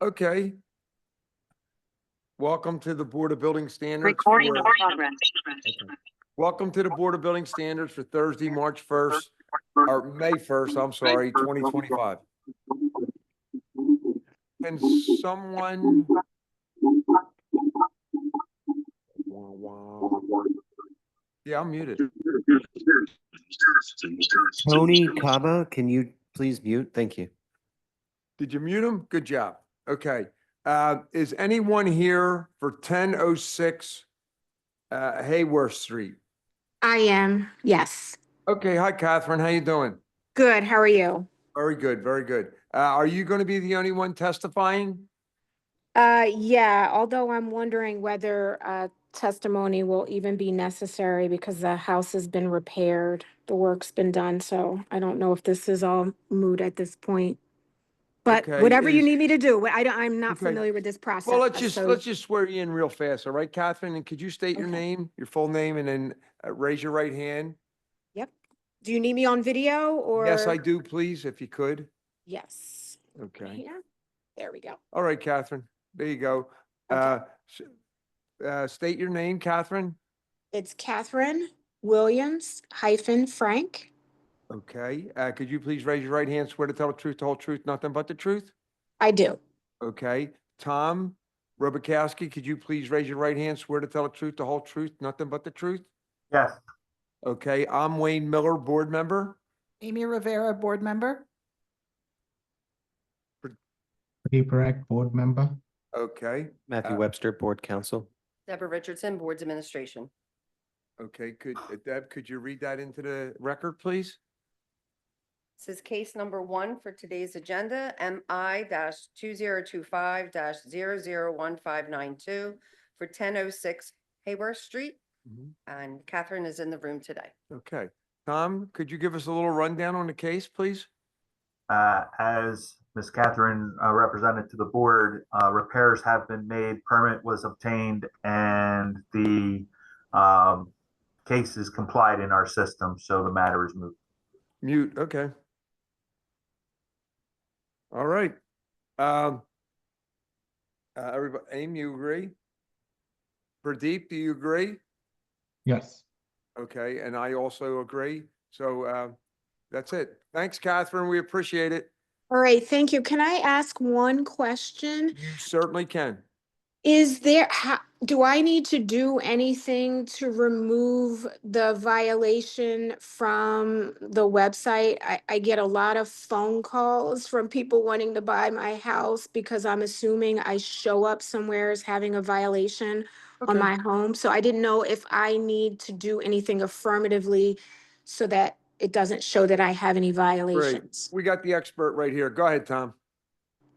Okay. Welcome to the Board of Building Standards. Recording in progress. Welcome to the Board of Building Standards for Thursday, March 1st, or May 1st, I'm sorry, 2025. Can someone? Yeah, I'm muted. Tony Caba, can you please mute? Thank you. Did you mute him? Good job. Okay. Is anyone here for 1006 Hayworth Street? I am, yes. Okay. Hi, Catherine. How you doing? Good, how are you? Very good. Very good. Are you going to be the only one testifying? Yeah, although I'm wondering whether testimony will even be necessary because the house has been repaired, the work's been done, so I don't know if this is all moot at this point. But Okay, whatever you is- need me to do, I'm not Okay. familiar with this process. Well, let's so- just swear you in real fast, all right, Catherine? And could you state your Okay. name, your full name, and then raise your right hand? Yep. Do you need me on video or? Yes, I do, please, if you could. Yes. Okay. Here, there we go. All right, Catherine. There you go. Okay. State your name, Catherine. It's Catherine Williams Frank. Okay. Could you please raise your right hand, swear to tell the truth, the whole truth, nothing but the truth? I do. Okay. Tom Robakowski, could you please raise your right hand, swear to tell the truth, the whole truth, nothing but the truth? Yes. Okay. I'm Wayne Miller, board member. Amy Rivera, board member. Correct, board member. Okay. Matthew Webster, Board Counsel. Deborah Richardson, Boards Administration. Okay. Deb, could you read that into the record, please? This is case number 1 for today's agenda, MI-2025-001592 for 1006 Hayworth Street. And Catherine is in the room today. Okay. Tom, could you give us a little rundown on the case, please? As Ms. Catherine represented to the board, repairs have been made, permit was obtained, and the case is complied in our system, so the matter is moved. Mute. Okay. All right. Everybody, Aim, you agree? Pradeep, do you agree? Yes. Okay, and I also agree. So that's it. Thanks, Catherine. We appreciate it. All right, thank you. Can I ask one question? You certainly can. Do I need to do anything to remove the violation from the website? I get a lot of phone calls from people wanting to buy my house because I'm assuming I show up somewhere as having a violation on Okay. my home. So I didn't know if I need to do anything affirmatively so that it doesn't show that I have any Great. violations. We got the expert right here. Go ahead, Tom.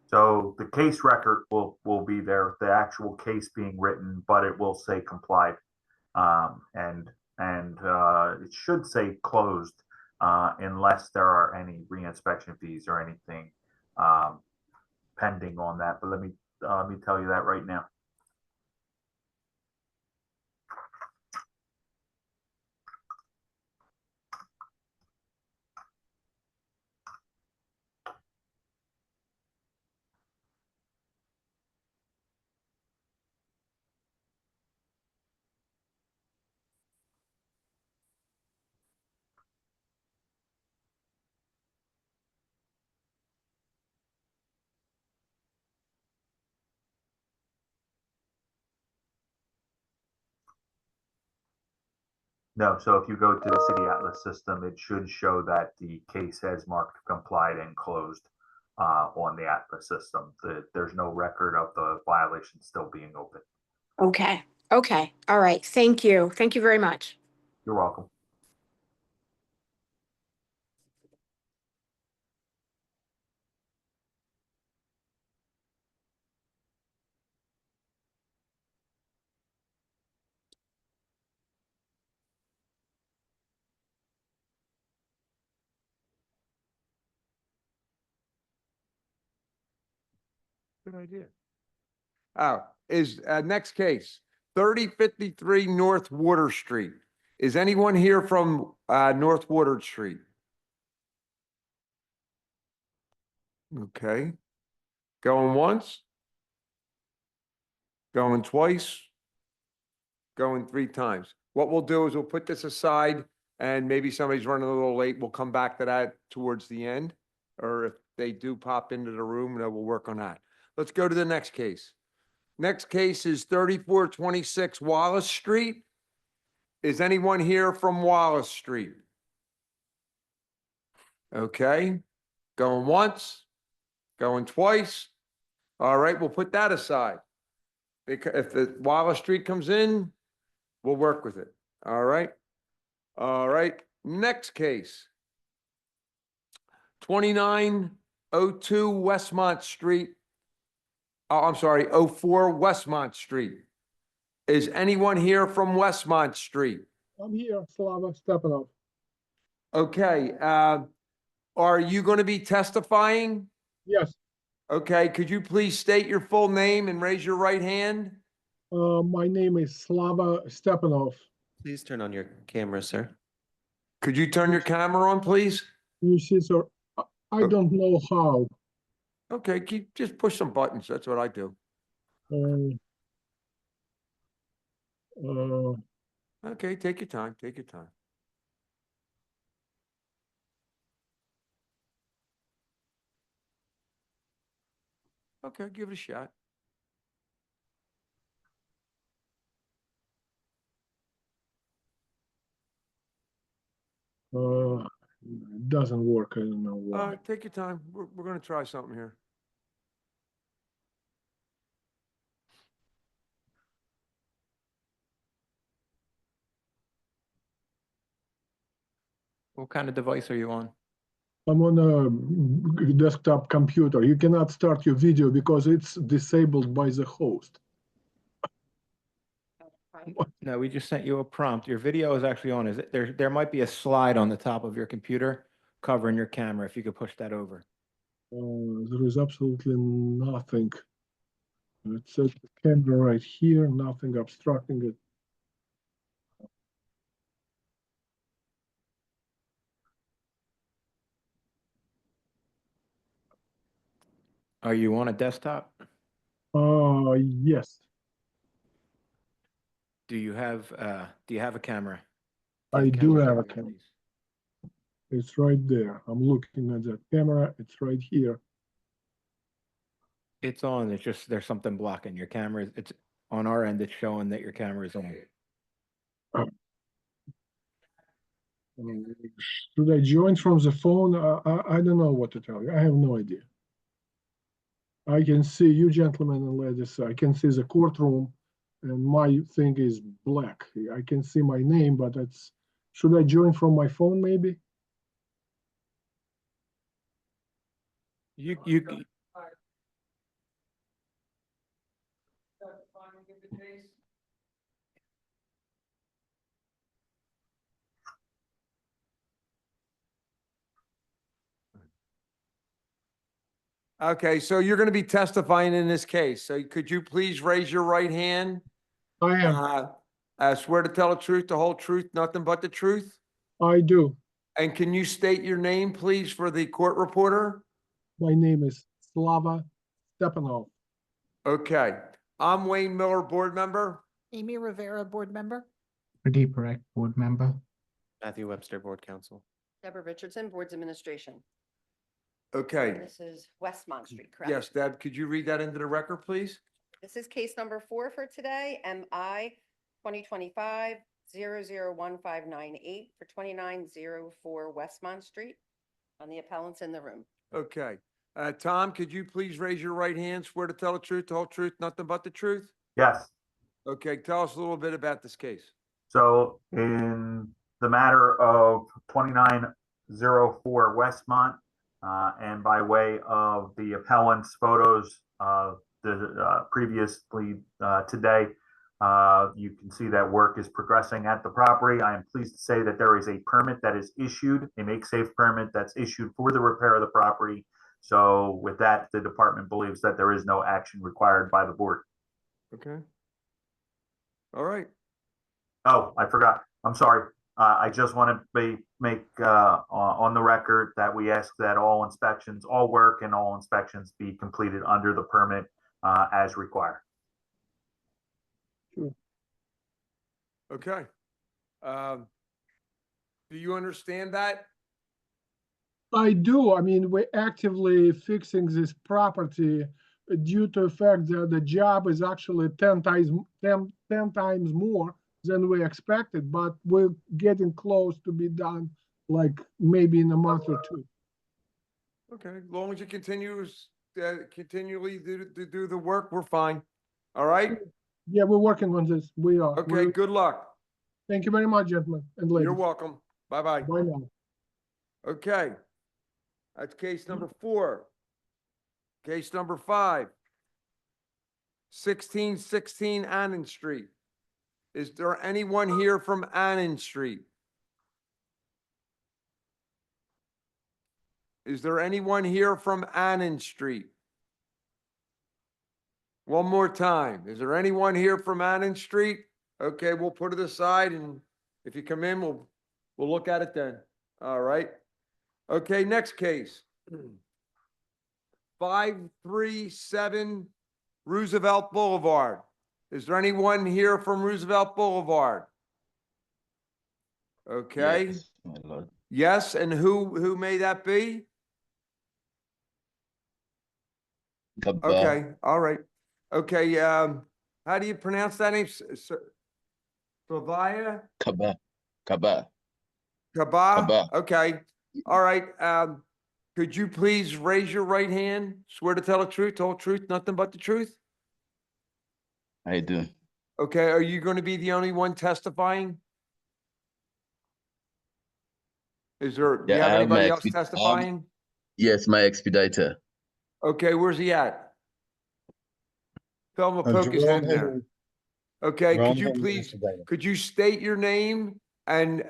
So the case record will be there, the actual case being written, but it will say complied. And it should say closed unless there are any reinspection fees or anything pending on that. But let me tell you that right now. No, so if you go to the City Atlas system, it should show that the case has marked complied and closed on the Atlas system. There's no record of the violation still being open. Okay, okay, all right, thank you. Thank you very much. You're welcome. Good idea. Next case, 3053 North Water Street. Is anyone here from North Water Street? Okay. Going once, Going twice? Going 3 times. What we'll do is we'll put this aside and maybe somebody's running a little late. We'll come back to that towards the end. Or if they do pop into the room, then we'll work on that. Let's go to the next case. Next case is 3426 Wallace Street. Is anyone here from Wallace Street? Okay, going once, going twice. All right, we'll put that aside. Because if the Wallace Street comes in, we'll work with it. All right. All right, next case. 2902 Westmont Street. Oh, I'm sorry, 04 Westmont Street. Is anyone here from Westmont Street? I'm here, Slava Stepanov. Okay, are you going to be testifying? Yes, Okay, could you please state your full name and raise your right hand? my name is Slava Stepanov. Please turn on your camera, sir. Could you turn your camera on, please? You see, sir, I don't know how. Okay, just push some buttons. That's what I do. Uh, uh, Okay, take your time, take your time. Okay, give it a shot. it doesn't work. I don't know why. Take your time. We're gonna try something here. What kind of device are you on? I'm on a desktop computer. You cannot start your video because it's disabled by the host. No, we just sent you a prompt. Your video is actually on. Is it there might be a slide on the top of your computer covering your camera. If you could push that over. There is absolutely nothing. It's a camera right here, nothing obstructing it. Are you on a desktop? Yes, Do you have a camera? I do have a Camera, camera. please. It's right there. I'm looking at that camera. It's right here. It's on. It's just there's something blocking your camera. It's on our end. It's showing that your camera is on. Should I join from the phone? I don't know what to tell you. I have no idea. I can see you gentlemen and ladies. I can see the courtroom and my thing is black. I can see my name, but it's, should I join from my phone maybe? You Okay, so you're gonna be testifying in this case. So could you please raise your right hand? I am. Swear to tell the truth, the whole truth, nothing but the truth? I do. And can you state your name, please, for the court reporter? My name is Slava Stepanov. Okay, I'm Wayne Miller, board member. Amy Rivera, board member. Pradeep Parekh, board member. Matthew Webster, Board Counsel. Deborah Richardson, Boards Administration. Okay, This is Westmont Street, correct? yes, Deb, could you read that into the record, please? This is case number 4 for today, MI 2025-001598 for 2904 Westmont Street. On the appellants in the room. Okay, Tom, could you please raise your right hand, swear to tell the truth, the whole truth, nothing but the truth? Yes. Okay, tell us a little bit about this case. So in the matter of 2904 Westmont, and by way of the appellant's photos, previously today, you can see that work is progressing at the property. I am pleased to say that there is a permit that is issued, a make-safe permit that's issued for the repair of the property. So with that, the department believes that there is no action required by the board. Okay. All right, Oh, I forgot. I'm sorry. I just want to make on the record that we ask that all inspections, all work and all inspections be completed under the permit as required. Okay. Do you understand that? I do. I mean, we're actively fixing this property due to the fact that the job is actually 10 times more than we expected, but we're getting close to be done, like maybe in a month or two. Okay, as long as you continually do the work, we're fine. All right? Yeah, we're working on this. We are. Okay, good luck. Thank you very much, gentlemen and ladies. You're welcome. Bye-bye. Bye now. Okay. That's case number 4. Case number 5. 1616 Annan Street. Is there anyone here from Annan Street? Is there anyone here from Annan Street? One more time. Is there anyone here from Annan Street? Okay, we'll put it aside, and if you come in, we'll look at it then. All right. Okay, next case. 537 Roosevelt Boulevard. Is there anyone here from Roosevelt Boulevard? Okay. Yes, my lord. Yes, and who may that be? Gabba, Okay, all right. Okay, how do you pronounce that name? Savaya? Kaba, Kaba. Kaba? Kaba. Okay, all right. Could you please raise your right hand? Swear to tell the truth, the whole truth, nothing but the truth? I do. Okay, are you going to be the only one testifying? Is there, do you Yeah, have I have my anybody else expe- testifying? Yes, my expediter. Okay, where's he at? Tell him to poke his head in there. Okay, could you state your name and,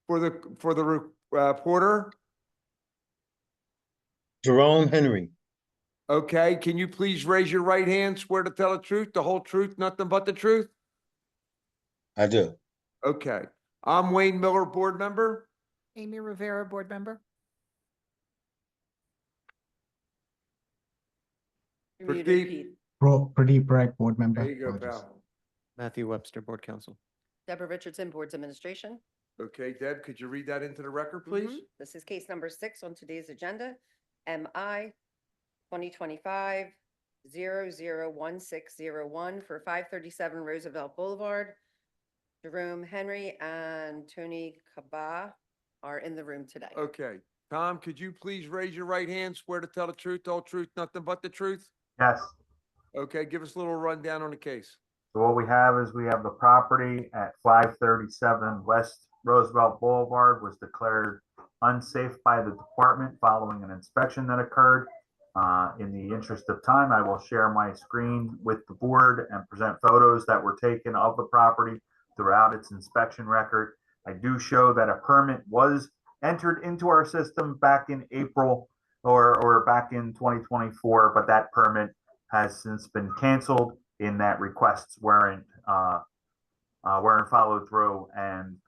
for the reporter? Jerome Henry. Okay, can you please raise your right hand, swear to tell the truth, the whole truth, nothing but the truth? I do. Okay, I'm Wayne Miller, board member. Amy Rivera, board member. You're muted, Pradeep. Pete. Pradeep Rai, board member. There you go, Apologies. pal. Matthew Webster, Board Counsel. Deborah Richardson, Boards Administration. Okay, Deb, could you read that into the record, please? Mhm. This is case number 6 on today's agenda, MI 2025-001601 for 537 Roosevelt Boulevard. Jerome Henry and Tony Kaba are in the room today. Okay, Tom, could you please raise your right hand, swear to tell the truth, the whole truth, nothing but the truth? Yes. Okay, give us a little rundown on the case. So what we have is we have the property at 537 West Roosevelt Boulevard was declared unsafe by the department following an inspection that occurred. In the interest of time, I will share my screen with the board and present photos that were taken of the property throughout its inspection record. I do show that a permit was entered into our system back in April or back in 2024, but that permit has since been canceled in that requests weren't followed through, and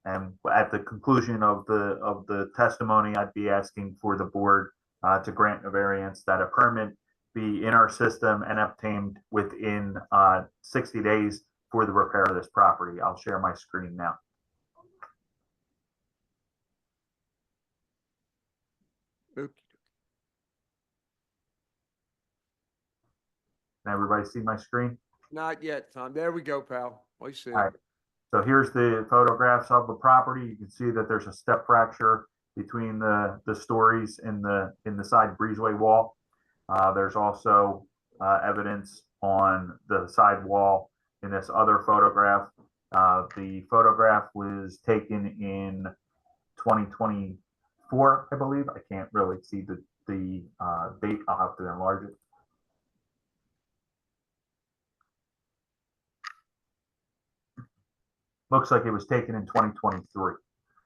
at the conclusion of the testimony, I'd be asking for the board to grant a variance that a permit be in our system and obtained within 60 days for the repair of this property. I'll share my screen now. Okay. Can everybody see my screen? Not yet, Tom. There we go, pal. I see. All right. So here's the photographs of the property. You can see that there's a step fracture between the stories in the side breezeway wall. There's also evidence on the side wall in this other photograph. The photograph was taken in 2024, I believe. I can't really see the date. I'll have to enlarge it. Looks like it was taken in 2023.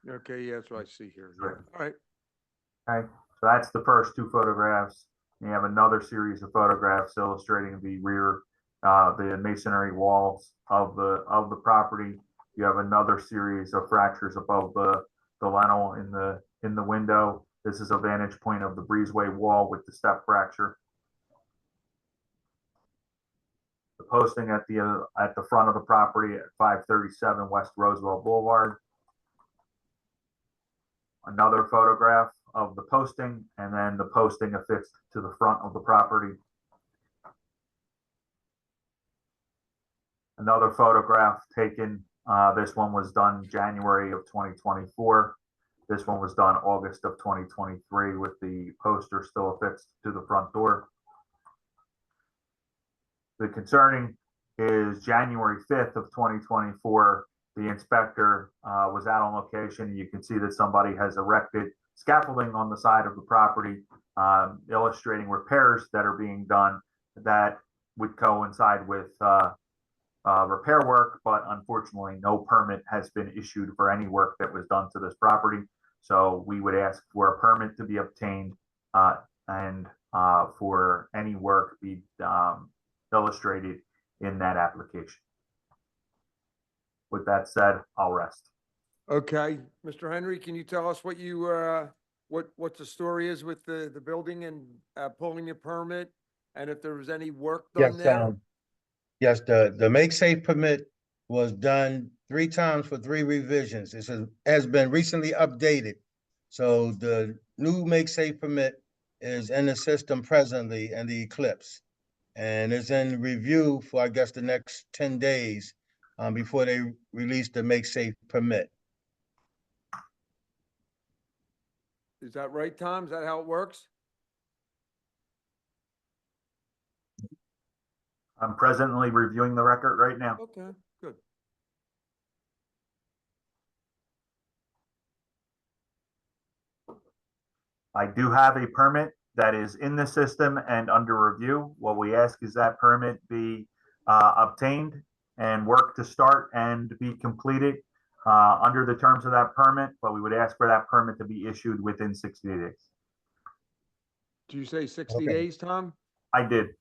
Okay, yeah, that's what I see here. Yeah. All right. Okay, so that's the first 2 photographs. You have another series of photographs illustrating the rear, the masonry walls of the property. You have another series of fractures above the lintel in the window. This is a vantage point of the breezeway wall with the step fracture. posting at the front of the property at 537 West Roosevelt Boulevard. Another photograph of the posting, and then the posting affixed to the front of the property. Another photograph taken, this one was done January of 2024. This one was done August of 2023 with the poster still affixed to the front door. The concerning is January 5th of 2024, the inspector was out on location. You can see that somebody has erected scaffolding on the side of the property, illustrating repairs that are being done that would coincide with repair work, but unfortunately no permit has been issued for any work that was done to this property. So we would ask for a permit to be obtained and for any work be illustrated in that application. With that said, I'll rest. Okay, Mr. Henry, can you tell us what you, what the story is with the building and pulling the permit? And if there was any work done Yes, there? yes, the make safe permit was done 3 times for 3 revisions. This has been recently updated. So the new make safe permit is in the system presently in the Eclipse. And it's in review for, I guess, the next 10 days before they release the make safe permit. Is that right, Tom? Is that how it works? I'm presently reviewing the record right now. Okay, good. I do have a permit that is in the system and under review. What we ask is that permit be obtained and work to start and be completed under the terms of that permit, but we would ask for that permit to be issued within 60 days. Do you say 60 Okay. days, Tom? I did.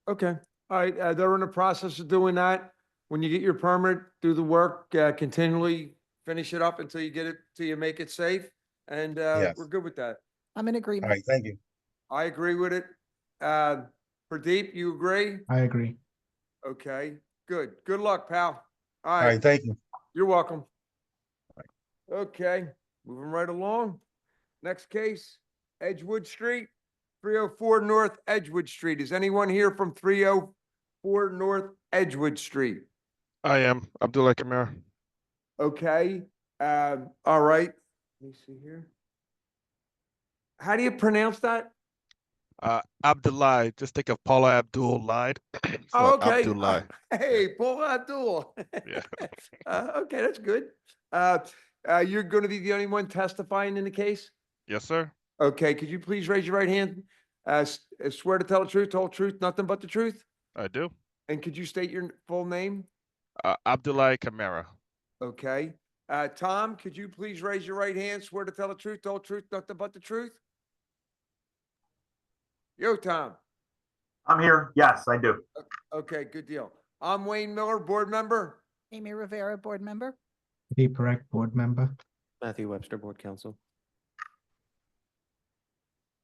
Okay, all right, they're in the process of doing that. When you get your permit, do the work, continually finish it up until you get it, till you make it safe. And Yes. we're good with that. I'm in All agreement. right, thank you. I agree with it. Pradeep, you agree? I agree. Okay, good. Good luck, pal. All All right, right, thank you. you're welcome. Okay, moving right along. Next case, Edgewood Street, 304 North Edgewood Street. Is anyone here from 304 North Edgewood Street? I am Abdullah Kamara. Okay, all right. Let me see here. How do you pronounce that? Abdullah. Just think of Paula Abdul lied. Oh, okay. Abdullah. Hey, Paul Abdul. Yeah. Okay, that's good. You're going to be the only one testifying in the case? Yes, sir. Okay, could you please raise your right hand? Swear to tell the truth, whole truth, nothing but the truth? I do. And could you state your full name? Abdullah Kamara. Okay. Tom, could you please raise your right hand? Swear to tell the truth, whole truth, nothing but the truth? Yo, Tom. I'm here. Yes, I do. Okay, good deal. I'm Wayne Miller, board member. Amy Rivera, board member. Deep Rec, board member. Matthew Webster, Board Counsel.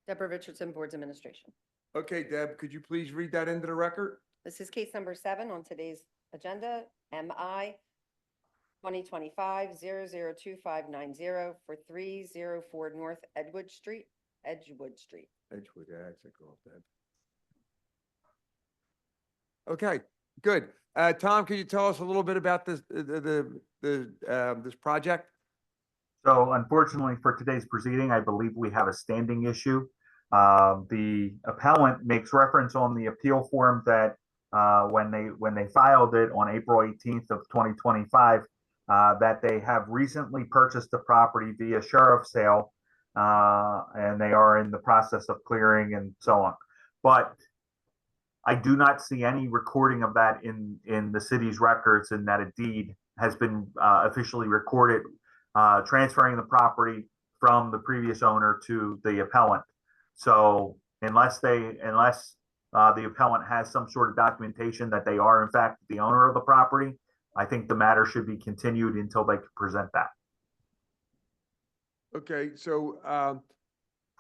Deborah Richardson, Boards Administration. Okay, Deb, could you please read that into the record? This is case number 7 on today's agenda, MI 2025-002590 for 304 North Edgewood Street. Edgewood, yeah, that's a girl, Deb. Okay, good. Tom, can you tell us a little bit about this, this project? So unfortunately for today's proceeding, I believe we have a standing issue. The appellant makes reference on the appeal form that when they filed it on April 18th of 2025, that they have recently purchased the property via sheriff sale, and they are in the process of clearing and so on. But I do not see any recording of that in the city's records, and that a deed has been officially recorded transferring the property from the previous owner to the appellant. So unless the appellant has some sort of documentation that they are in fact the owner of the property, I think the matter should be continued until they can present that. Okay, so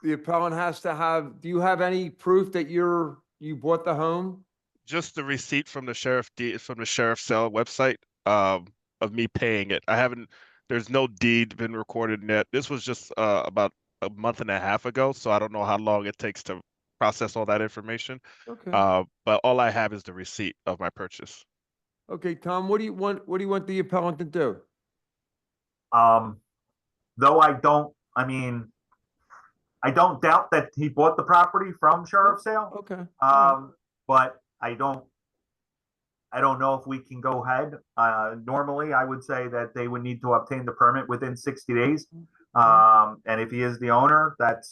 the appellant has to have, do you have any proof that you bought the home? just the receipt from the sheriff's cell website, of me paying it. There's no deed been recorded yet. This was just, about a month and a half ago, so I don't know how long it takes to process all that information. Okay. But all I have is the receipt of my purchase. Okay, Tom, what do you want the appellant to do? Though I mean, I don't doubt that he bought the property from sheriff's sale. Okay. all right. But I don't know if we can go ahead. Normally, I would say that they would need to obtain the permit within 60 days. And if he is the owner, that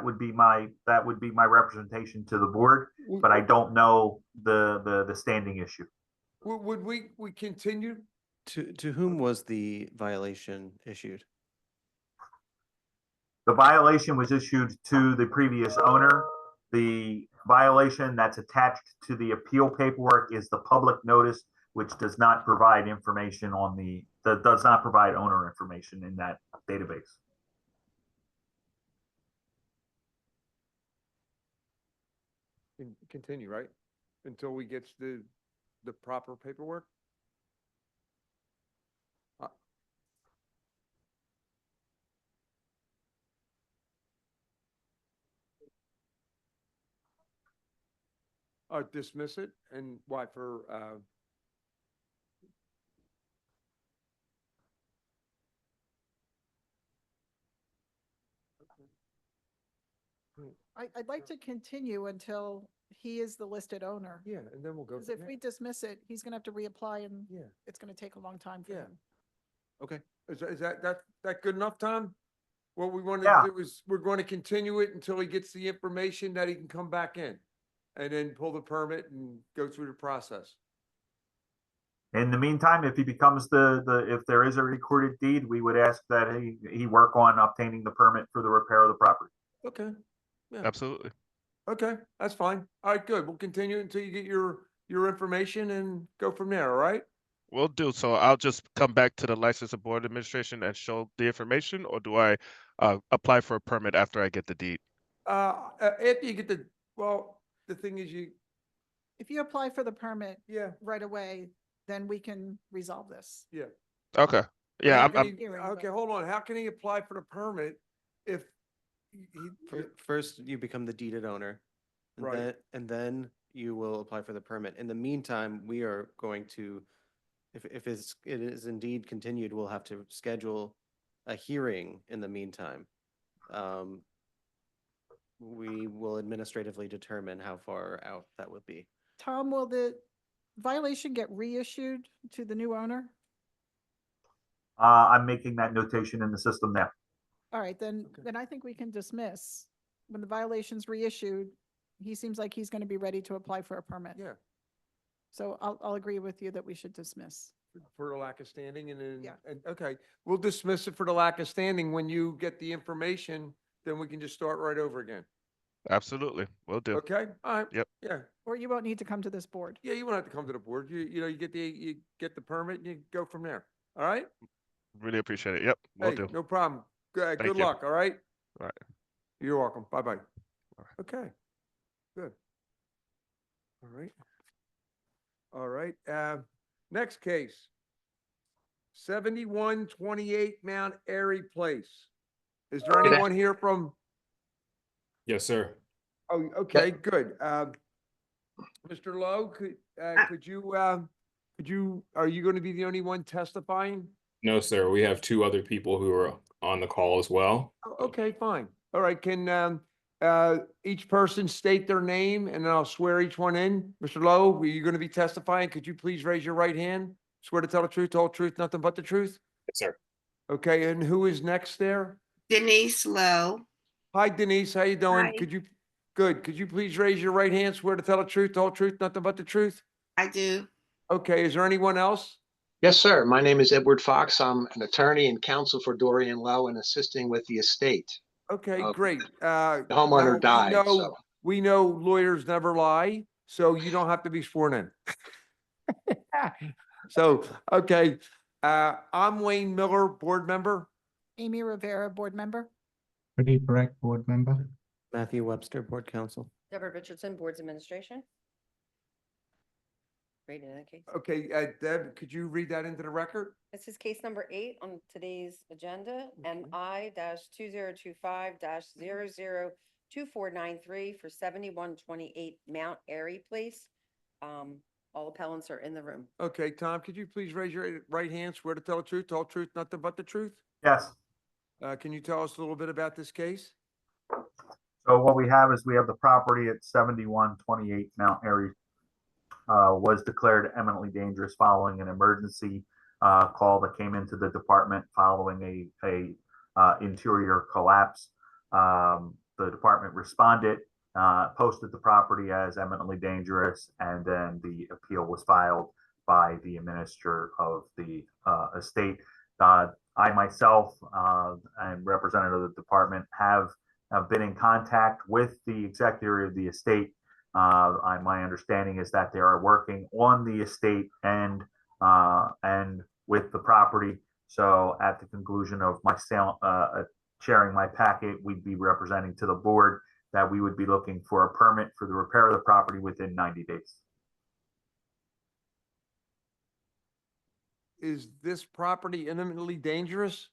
would be my representation to the board, but I don't know the standing issue. Would we continue? To whom was the violation issued? The violation was issued to the previous owner. The violation that's attached to the appeal paperwork is the public notice, which does not provide information does not provide owner information in that database. Continue, right? Until we get the proper paperwork? Dismiss it, and why for, I'd like to continue until he is the listed owner. yeah, and then we'll go. Because from if there. we dismiss it, he's gonna have to reapply and Yeah. it's gonna take a long time for Yeah. him. Okay. Is that good enough, Tom? What we want Yeah. to do is, we're going to continue it until he gets the information that he can come back in. And then pull the permit and go through the process. In the meantime, if he becomes if there is a recorded deed, we would ask that he work on obtaining the permit for the repair of the property. Okay, Absolutely. okay, that's fine. All right, good. We'll continue until you get your information and go from there, all right? Will do. So I'll just come back to the license and board administration and show the information, or do I apply for a permit after I get the deed? After you get the thing is If you apply for the permit yeah, right away, then we can resolve this. yeah. Okay. Yeah, How I'm, can I'm he- hearing, Okay, but- hold on. How can he apply for the permit if he? First, you become the deeded owner. And Right. then you will apply for the permit. In the meantime, we are going to, if it is indeed continued, we'll have to schedule a hearing in the meantime. We will administratively determine how far out that would be. Tom, will the violation get reissued to the new owner? I'm making that notation in the system now. All right, then I think we can dismiss. When the violation's reissued, he seems like he's gonna be ready to apply for a permit. Yeah, So I'll agree with you that we should dismiss. for the lack of standing and then, Yeah. and, okay, we'll dismiss it for the lack of standing. When you get the information, then we can just start right over again. absolutely. Will do. Okay, all right. Yep. Yeah, Or you won't need to come to this board. yeah, you won't have to come to the board. You get the permit and you go from there. All right? Really appreciate it. Yep. Will Hey, do. no problem. Good Thank you. luck, all right? All right. You're welcome. Bye-bye. right. Okay, good. All right. All right, next case. 7128 Mount Airy Place. Is there anyone here from? Yes, sir. Oh, okay, good. Mr. Lowe, could you, are you going to be the only one testifying? No, sir. We have two other people who are on the call as well. Oh, okay, fine. All right, can, each person state their name and then I'll swear each one in? Mr. Lowe, are you going to be testifying? Could you please raise your right hand? Swear to tell the truth, the whole truth, nothing but the truth? Yes, sir. Okay, and who is next there? Denise Lowe. Hi Denise, how you doing? Hi. Could you please raise your right hand, swear to tell the truth, the whole truth, nothing but the truth? I do. Okay, is there anyone else? Yes, sir. My name is Edward Fox. I'm an attorney and counsel for Dorian Lowe and assisting with the estate. Okay, Okay. great. The homeowner died, so. We know lawyers never lie, so you don't have to be sworn in. So, okay, I'm Wayne Miller, board member. Amy Rivera, board member. Pradeep Parekh, board member. Matthew Webster, board counsel. Deborah Richardson, Boards Administration. read it in the case. Okay, Deb, could you read that into the record? This is case number 8 on today's agenda, Okay. MI-2025-002493 for 7128 Mount Airy Place. All appellants are in the room. Okay, Tom, could you please raise your right hand, swear to tell the truth, nothing but the truth? Yes. Can you tell us a little bit about this case? So what we have is we have the property at 7128 Mount Airy. Was declared eminently dangerous following an emergency call that came into the department following a interior collapse. The department responded, posted the property as eminently dangerous, and then the appeal was filed by the administrator of the estate. I myself and representative of the department have been in contact with the executor of the estate. My understanding is that they are working on the estate and with the property. So at the conclusion of my sharing my packet, we'd be representing to the board that we would be looking for a permit for the repair of the property within 90 days. Is this property imminently dangerous?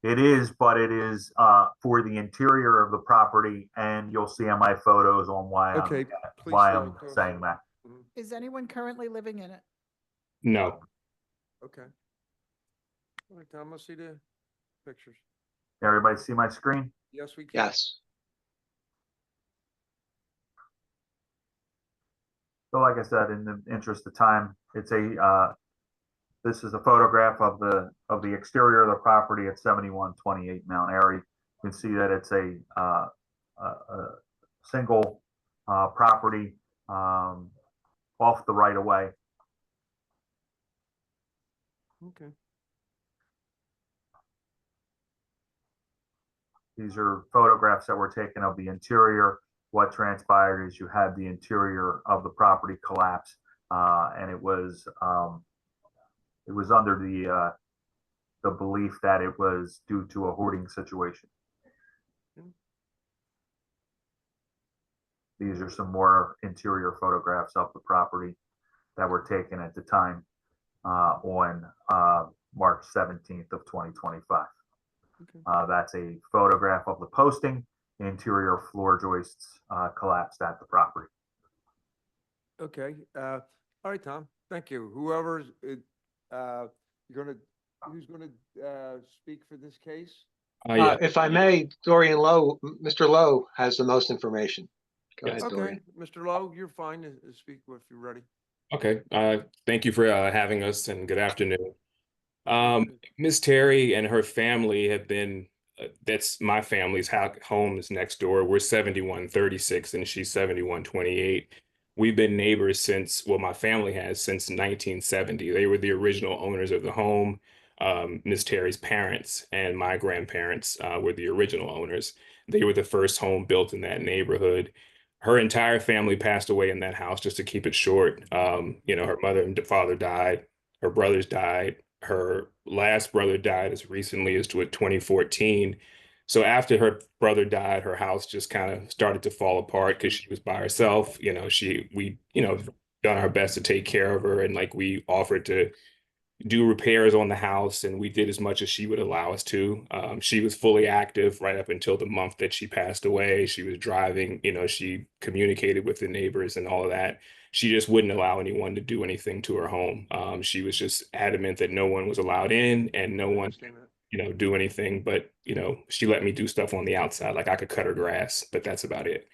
It is, but it is for the interior of the property, and you'll see on my photos on why Okay, please why say I'm it closer. saying that. Is anyone currently living in it? No. Okay. All right, Tom, let's see the pictures. Everybody see my screen? Yes, we can. Yes. So like I said, in the interest of time, it's this is a photograph of the exterior of the property at 7128 Mount Airy. You can see that it's a single property off the right of way. Okay. These are photographs that were taken of the interior. What transpired is you had the interior of the property collapse, and it was under the belief that it was due to a hoarding situation. These are some more interior photographs of the property that were taken at the time on March 17th of 2025. Okay. That's a photograph of the posting. The interior floor joists collapsed at the property. Okay. All right, Tom. Thank you. Whoever's who's gonna speak for this case? Yeah. If I may, Dorian Lowe, Mr. Lowe has the most information. Go ahead, Okay, Dorian. Mr. Lowe, you're fine to speak if you're ready. Okay. Thank you for having us, and good afternoon. Ms. Terry and her family have been, that's my family's home is next door. We're 7136 and she's 7128. We've been neighbors since, well, my family has since 1970. They were the original owners of the home. Ms. Terry's parents and my grandparents were the original owners. They were the first home built in that neighborhood. Her entire family passed away in that house, just to keep it short. Her mother and father died, her brothers died. Her last brother died as recently as 2014. So after her brother died, her house just kind of started to fall apart because she was by herself. We done our best to take care of her, and like we offered to do repairs on the house, and we did as much as she would allow us to. She was fully active right up until the month that she passed away. She was driving, she communicated with the neighbors and all of that. She just wouldn't allow anyone to do anything to her home. She was just adamant that no one was allowed in and no one, do anything. But, she let me do stuff on the outside. Like I could cut her grass, but that's about it.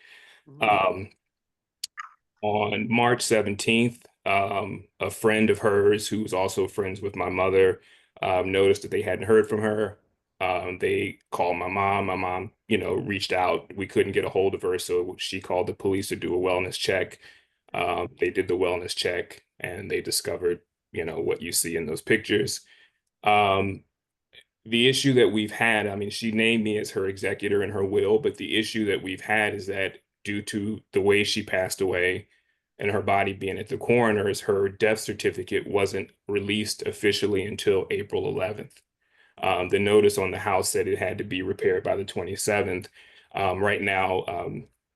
On March 17th, a friend of hers who was also friends with my mother noticed that they hadn't heard from her. They called my mom. My mom, reached out. We couldn't get a hold of her, so she called the police to do a wellness check. They did the wellness check and they discovered, what you see in those pictures. The issue that we've had, she named me as her executor in her will, but the issue that we've had is that due to the way she passed away and her body being at the coroner's, her death certificate wasn't released officially until April 11th. The notice on the house said it had to be repaired by the 27th. Right now,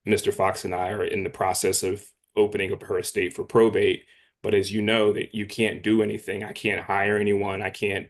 Mr. Fox and I are in the process of opening up her estate for probate, But as you know, that you can't do anything. I can't hire anyone. I can't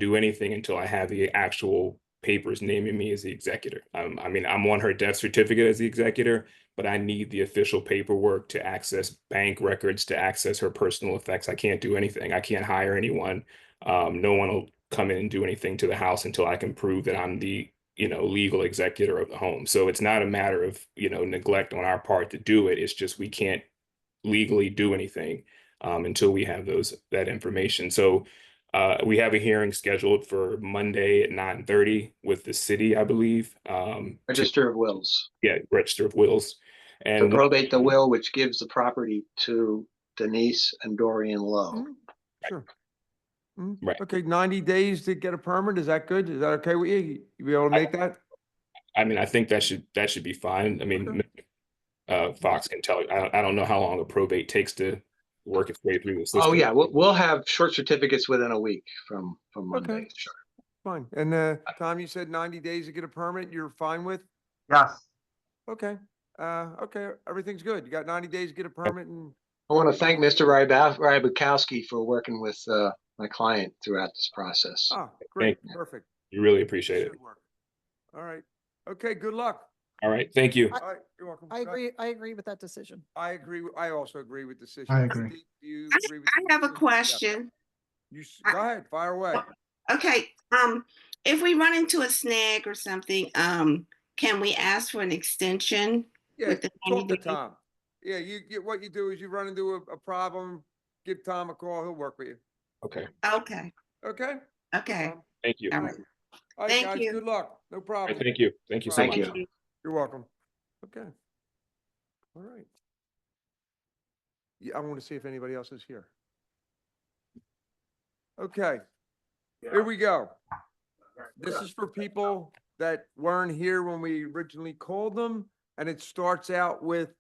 do anything until I have the actual papers naming me as the executor. I mean, I'm on her death certificate as the executor, but I need the official paperwork to access bank records, to access her personal effects. I can't do anything. I can't hire anyone. No one will come in and do anything to the house until I can prove that I'm the, legal executor of the home. So it's not a matter of, neglect on our part to do it. It's just we can't legally do anything until we have that information. So we have a hearing scheduled for Monday at 9:30 with the city, I believe. Register of Wills. Yeah, Register of Wills. To And probate the will which gives the property to Denise and Dorian Lowe. Sure. Mm, Right. Okay, 90 days to get a permit, is that good? Is that okay with you? You be able to make that? I mean, I think that should be fine. I mean, Fox can tell you. I don't know how long a probate takes to work its way through the system. Oh, yeah, we'll have short certificates within a week from Monday, Okay. sure. Fine. And Tom, you said 90 days to get a permit, you're fine with? Yes. Okay. Okay, everything's good. You got 90 days to get a permit and, I want to thank Mr. Rybakowski for working with my client throughout this process. oh, great, Thank you. perfect. You really appreciate it. Should work. All right. Okay, good luck. All right. Thank you. All right, you're welcome. I agree with that decision. I also agree with the decision. I agree. Do you I agree with I the have a decision? question. Yeah. Go ahead, fire away. Okay, if we run into a snag or something, can we ask for an extension? Yeah, with the talk to 90 days? Tom. Yeah, what you do is you run into a problem, give Tom a call, he'll work with you. Okay. Okay, Okay? okay, Thank you. all right. All right, Thank guys, you. good luck. No All right, problem. thank you. Thank you so Thank much. you. You're welcome. Okay. All right. Yeah, I want to see if anybody else is here. Okay, here we go. This is for people that weren't here when we originally called them, and it starts out with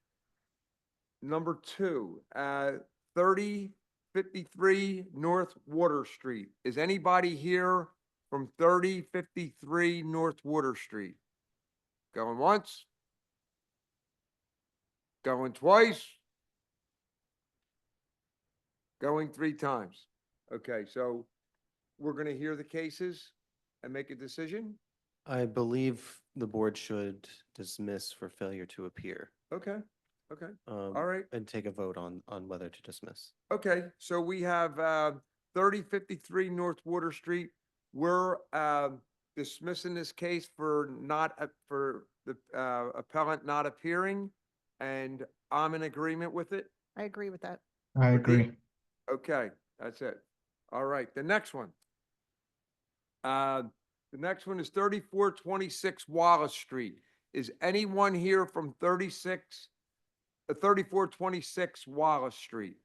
number 2, 3053 North Water Street. Is anybody here from 3053 North Water Street? Going once? Going twice? Going 3 times? Okay, so we're gonna hear the cases and make a decision? I believe the board should dismiss for failure to appear. Okay, okay, All right. And take a vote on whether to dismiss. okay. So we have 3053 North Water Street. We're dismissing this case for for the appellant not appearing, and I'm in agreement with it. I agree with that. I agree. Okay, that's it. All right, the next one. The next one is 3426 Wallace Street. Is anyone here from 3426 Wallace Street?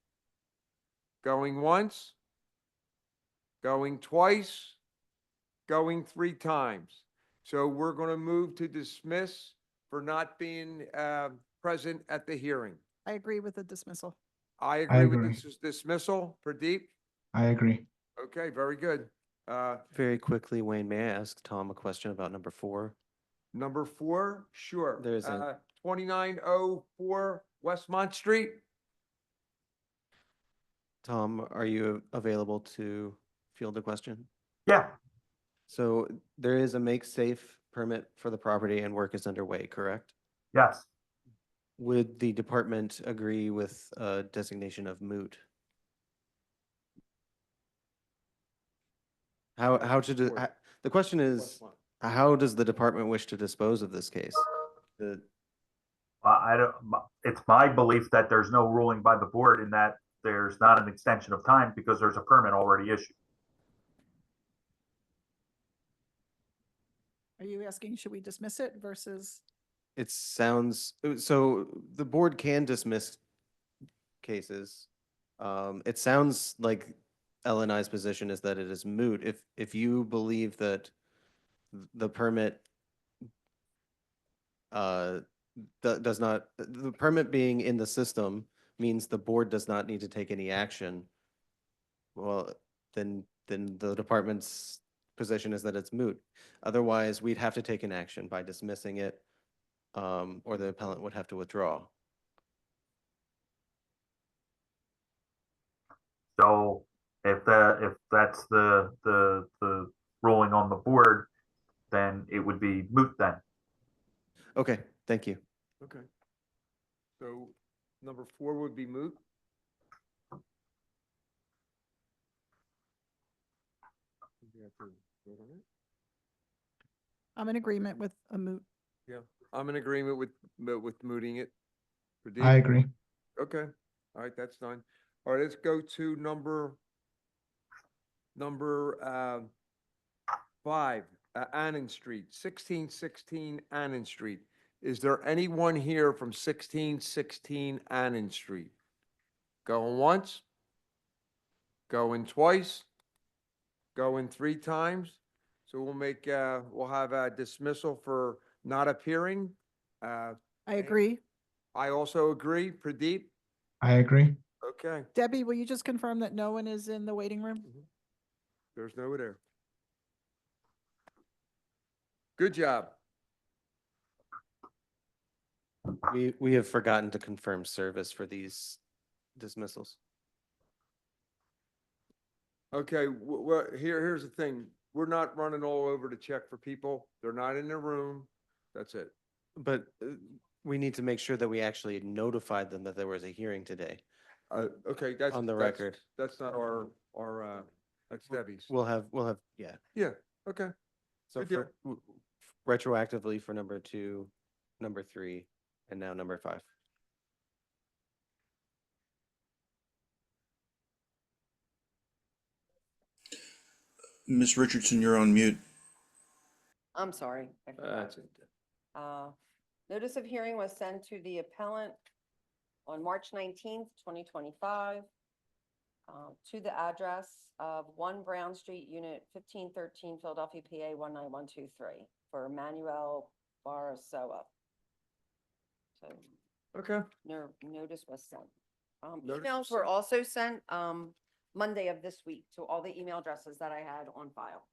Going once? Going twice? Going 3 times? So we're going to move to dismiss for not being present at the hearing. I agree with the dismissal. I agree with agree. this dismissal. Pradeep? I agree. Okay, very good. Very quickly, Wayne, may I ask Tom a question about number 4? Number 4, sure. There's a- 2904 Westmont Street. Tom, are you available to field a question? Yeah. So there is a make safe permit for the property and work is underway, correct? Yes. Would the department agree with a designation of moot? The question is, how does the department wish to dispose of this case? I don't, it's my belief that there's no ruling by the board in that there's not an extension of time because there's a permit already issued. Are you asking, should we dismiss it versus? It sounds, so the board can dismiss cases. It sounds like LNI's position is that it is moot. If you believe that the permit does not, the permit being in the system means the board does not need to take any action, well, then the department's position is that it's moot. Otherwise, we'd have to take an action by dismissing it, or the appellant would have to withdraw. So if that's the ruling on the board, then it would be moot then. Okay, thank you. Okay. So number 4 would be moot. We have to vote on it? I'm in agreement with a moot. Yeah, I'm in agreement with mooting it. Pradeep? I agree. Okay, all right, that's done. All right, let's go to number 5, Annan Street, 1616 Annan Street. Is there anyone here from 1616 Annan Street? Going once? Going twice? Going 3 times? So we'll have a dismissal for not appearing. I agree. I also agree. Pradeep? I agree. Okay, Debbie, will you just confirm that no one is in the waiting room? there's no one there. Good job. We have forgotten to confirm service for these dismissals. Okay, here's the thing. We're not running all over to check for people. They're not in their room. That's it. But we need to make sure that we actually notified them that there was a hearing today. Okay, that's. On the that's- record. That's not our, that's Debbie's. We'll have, yeah. Yeah, okay. So Good deal. retroactively for number 2, number 3, and now number 5. Ms. Richardson, you're on mute. I'm sorry. I forgot. That's it. Notice of hearing was sent to the appellant on March 19th, 2025, to the address of 1 Brown Street, Unit 1513, Philadelphia, PA 19123, for Manuel Barasoa. So Okay, notice was sent. Notice Emails was were sent. also sent Monday of this week to all the email addresses that I had on file.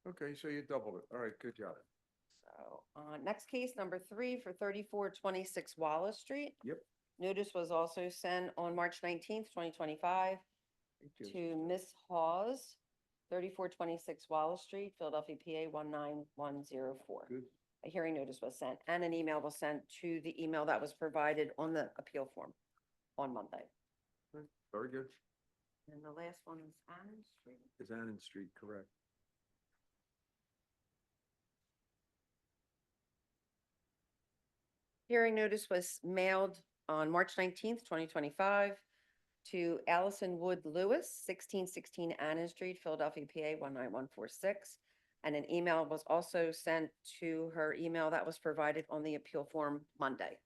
okay, so you doubled it. All right, good job. So, next case, number 3 for 3426 Wallace Street. Yep. Notice was also sent on March 19th, 2025 Thank you. to Miss Hawes, 3426 Wallace Street, Philadelphia, PA 19104. Good. A hearing notice was sent and an email was sent to the email that was provided on the appeal form on Monday. Very good. And the last one is Ann Street. Is Annan Street, correct? Hearing notice was mailed on March 19th, 2025 to Allison Wood Lewis, 1616 Annan Street, Philadelphia, PA 19146. And an email was also sent to her email that was provided on the appeal form Monday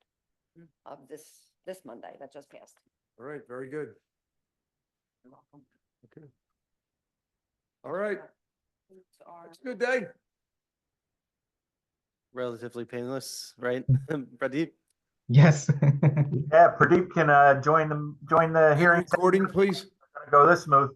of this Monday that just passed. All right, very good. You're welcome. Okay. All right, These are- it's a good day. Relatively painless, right? Pradeep? Yes. Yeah, Pradeep can join the hearing. Recording, please. Go this smooth.